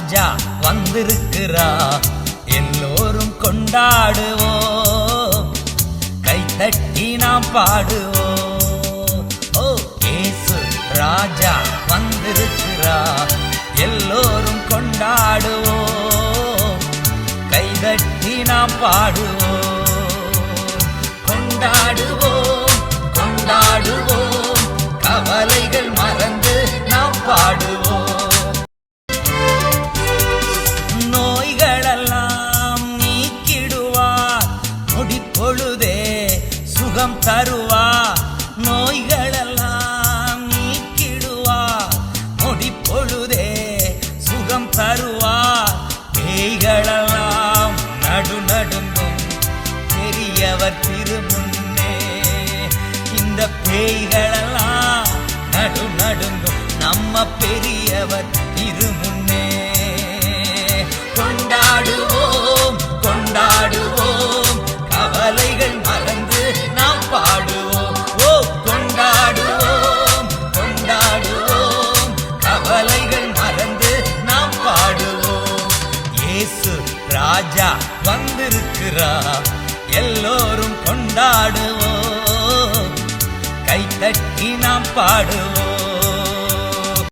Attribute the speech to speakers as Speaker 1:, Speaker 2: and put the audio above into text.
Speaker 1: ராஜா வந்திருக்கிறா, எல்லோரும் கொண்டாடுவோம், கைத்தட்டி நாம் பாடுவோம். ஓ இயேசு ராஜா வந்திருக்கிறா, எல்லோரும் கொண்டாடுவோம், கைதட்டி நாம் பாடுவோம். கொண்டாடுவோம் கொண்டாடுவோம், கவலைகள் மறந்து நாம் பாடுவோம். நோய்களெல்லாம் நீக்கிடுவார், நொடிப்பொழுதே சுகம் தருவார். நோய்களெல்லாம் நீக்கிடுவார், நொடிப்பொழுதே சுகம் தருவார். பேய்களெல்லாம் நடுநடுங்கும், பெரியவர் திருமுன்னே. இந்த பேய்களெல்லாம் நடுநடுங்கும், நம்ம பெரியவர் திருமுன்னே. கொண்டாடுவோம் கொண்டாடுவோம், கவலைகள் மறந்து நாம் பாடுவோம். ஓ கொண்டாடுவோம் கொண்டாடுவோம், கவலைகள் மறந்து நாம் பாடுவோம். இயேசு ராஜா வந்திருக்கிறார், எல்லோரும் கொண்டாடுவோம், கைத்தட்டி நாம் பாடுவோம்.